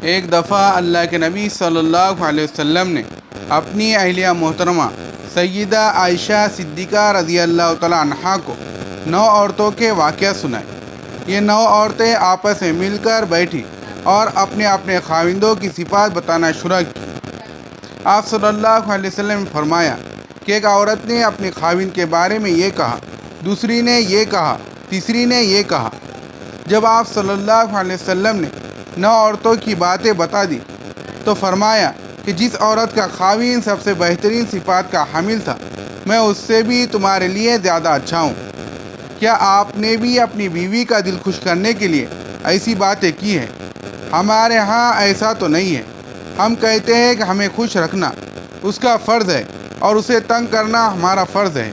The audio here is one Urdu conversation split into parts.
ایک دفعہ اللہ کے نبی صلی اللہ علیہ وسلم نے اپنی اہلیہ محترمہ سیدہ عائشہ صدیقہ رضی اللہ تعالی عنہا کو 9 عورتوں کے واقعہ سنائے۔ یہ 9 عورتیں آپس میں مل کر بیٹھی اور اپنے اپنے خاوندوں کی صفات بتانا شروع کی۔ آپ صلی اللہ علیہ وسلم نے فرمایا کہ ایک عورت نے اپنے خاوند کے بارے میں یہ کہا، دوسری نے یہ کہا، تیسری نے یہ کہا۔ جب آپ صلی اللہ علیہ وسلم نے 9 عورتوں کی باتیں بتا دی تو فرمایا کہ جس عورت کا خاوند سب سے بہترین صفات کا حامل تھا، میں اس سے بھی تمہارے لیے زیادہ اچھا ہوں۔ کیا آپ نے بھی اپنی بیوی کا دل خوش کرنے کے لیے ایسی باتیں کی ہیں؟ ہمارے ہاں ایسا تو نہیں ہے۔ ہم کہتے ہیں کہ ہمیں خوش رکھنا اس کا فرض ہے اور اسے تنگ کرنا ہمارا فرض ہے۔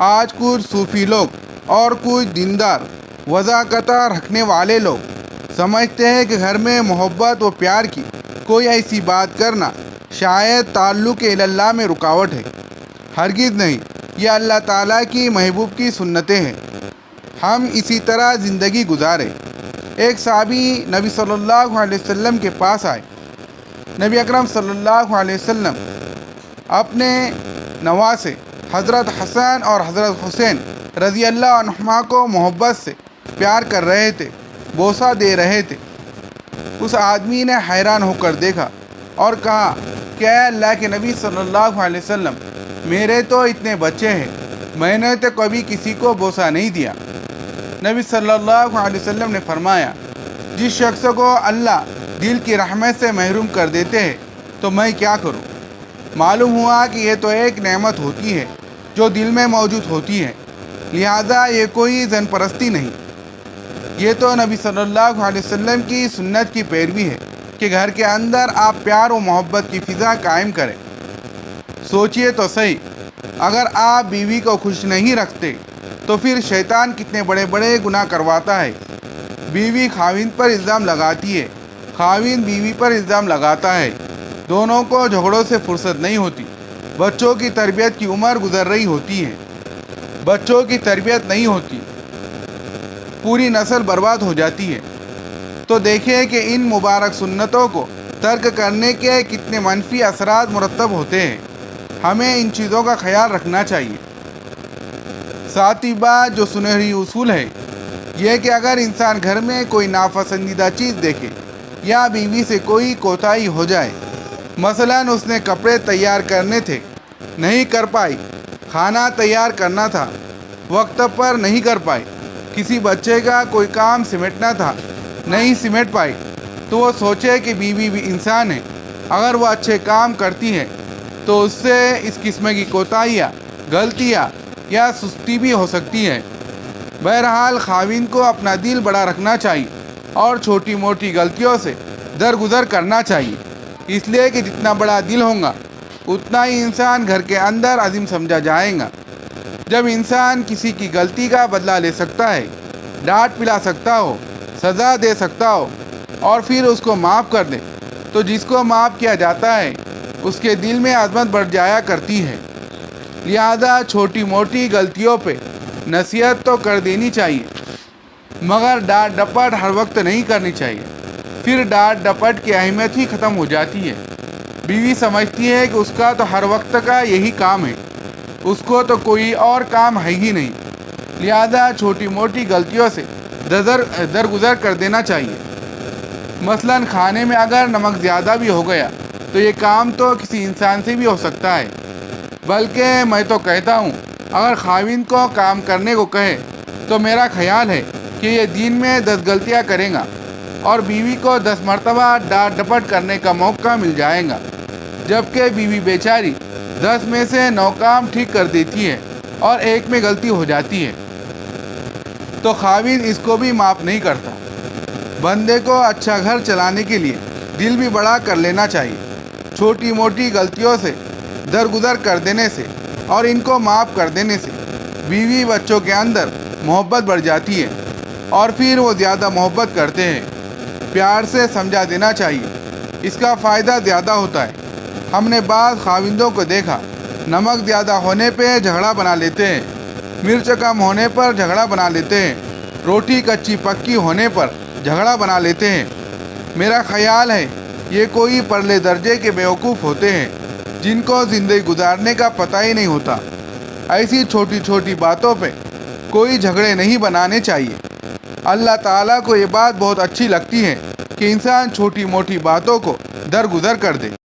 آج کچھ صوفی لوگ اور کچھ دیندار وضاقتہ رکھنے والے لوگ سمجھتے ہیں کہ گھر میں محبت و پیار کی کوئی ایسی بات کرنا شاید تعلق اللہ میں رکاوٹ ہے۔ ہرگز نہیں، یہ اللہ تعالیٰ کی محبوب کی سنتیں ہیں۔ ہم اسی طرح زندگی گزارے۔ ایک صحابی نبی صلی اللہ علیہ وسلم کے پاس آئے۔ نبی اکرم صلی اللہ علیہ وسلم اپنے نواسے حضرت حسن اور حضرت حسین رضی اللہ عنہما کو محبت سے پیار کر رہے تھے، بوسہ دے رہے تھے۔ اس آدمی نے حیران ہو کر دیکھا اور کہا کہ اے اللہ کے نبی صلی اللہ علیہ وسلم، میرے تو اتنے بچے ہیں، میں نے تو کبھی کسی کو بوسہ نہیں دیا۔ نبی صلی اللہ علیہ وسلم نے فرمایا، جس شخص کو اللہ دل کی رحمت سے محروم کر دیتے ہیں تو میں کیا کروں؟ معلوم ہوا کہ یہ تو ایک نعمت ہوتی ہے جو دل میں موجود ہوتی ہے، لہذا یہ کوئی زن پرستی نہیں۔ یہ تو نبی صلی اللہ علیہ وسلم کی سنت کی پیروی ہے کہ گھر کے اندر آپ پیار و محبت کی فضا قائم کریں۔ سوچئے تو صحیح، اگر آپ بیوی کو خوش نہیں رکھتے تو پھر شیطان کتنے بڑے بڑے گناہ کرواتا ہے۔ بیوی خاوند پر الزام لگاتی ہے، خاوند بیوی پر الزام لگاتا ہے، دونوں کو جھگڑوں سے فرصت نہیں ہوتی۔ بچوں کی تربیت کی عمر گزر رہی ہوتی ہے، بچوں کی تربیت نہیں ہوتی، پوری نسل برباد ہو جاتی ہے۔ تو دیکھیں کہ ان مبارک سنتوں کو ترک کرنے کے کتنے منفی اثرات مرتب ہوتے ہیں۔ ہمیں ان چیزوں کا خیال رکھنا چاہیے۔ ساتھی بات جو سنہری اصول ہے یہ کہ اگر انسان گھر میں کوئی ناپسندیدہ چیز دیکھے یا بیوی سے کوئی کوتاہی ہو جائے، مثلاً اس نے کپڑے تیار کرنے تھے، نہیں کر پائی، کھانا تیار کرنا تھا، وقت پر نہیں کر پائی، کسی بچے کا کوئی کام سمیٹنا تھا، نہیں سمیٹ پائی، تو وہ سوچے کہ بیوی بھی انسان ہے، اگر وہ اچھے کام کرتی ہے تو اس سے اس قسم کی کوتاہیاں، غلطیاں یا سستی بھی ہو سکتی ہے۔ بہرحال خاوند کو اپنا دل بڑا رکھنا چاہیے اور چھوٹی موٹی غلطیوں سے درگزر کرنا چاہیے، اس لیے کہ جتنا بڑا دل ہوگا اتنا ہی انسان گھر کے اندر عظیم سمجھا جائے گا۔ جب انسان کسی کی غلطی کا بدلہ لے سکتا ہے، ڈانٹ پلا سکتا ہو، سزا دے سکتا ہو اور پھر اس کو معاف کر دے تو جس کو معاف کیا جاتا ہے اس کے دل میں عظمت بڑھ جایا کرتی ہے۔ لہذا چھوٹی موٹی غلطیوں پہ نصیحت تو کر دینی چاہیے، مگر ڈانٹ ڈپٹ ہر وقت نہیں کرنی چاہیے، پھر ڈانٹ ڈپٹ کی اہمیت ہی ختم ہو جاتی ہے۔ بیوی سمجھتی ہے کہ اس کا تو ہر وقت کا یہی کام ہے، اس کو تو کوئی اور کام ہے ہی نہیں، لہذا چھوٹی موٹی غلطیوں سے درگزر کر دینا چاہیے۔ مثلاً کھانے میں اگر نمک زیادہ بھی ہو گیا تو یہ کام تو کسی انسان سے بھی ہو سکتا ہے، بلکہ میں تو کہتا ہوں اگر خاوند کو کام کرنے کو کہے تو میرا خیال ہے کہ یہ دن میں 10 غلطیاں کرے گا اور بیوی کو 10 مرتبہ ڈانٹ ڈپٹ کرنے کا موقع مل جائے گا، جبکہ بیوی بیچاری 10 میں سے 9 کام ٹھیک کر دیتی ہے اور ایک میں غلطی ہو جاتی ہے تو خاوند اس کو بھی معاف نہیں کرتا۔ بندے کو اچھا گھر چلانے کے لیے دل بھی بڑا کر لینا چاہیے۔ چھوٹی موٹی غلطیوں سے درگزر کر دینے سے اور ان کو معاف کر دینے سے بیوی بچوں کے اندر محبت بڑھ جاتی ہے اور پھر وہ زیادہ محبت کرتے ہیں۔ پیار سے سمجھا دینا چاہیے، اس کا فائدہ زیادہ ہوتا ہے۔ ہم نے بعض خاوندوں کو دیکھا نمک زیادہ ہونے پہ جھگڑا بنا لیتے ہیں، مرچ کم ہونے پر جھگڑا بنا لیتے ہیں، روٹی کچی پکی ہونے پر جھگڑا بنا لیتے ہیں۔ میرا خیال ہے یہ کوئی پرلے درجے کے بیوقوف ہوتے ہیں جن کو زندگی گزارنے کا پتہ ہی نہیں ہوتا۔ ایسی چھوٹی چھوٹی باتوں پہ کوئی جھگڑے نہیں بنانے چاہیے۔ اللہ تعالیٰ کو یہ بات بہت اچھی لگتی ہے کہ انسان چھوٹی موٹی باتوں کو درگزر کر دے۔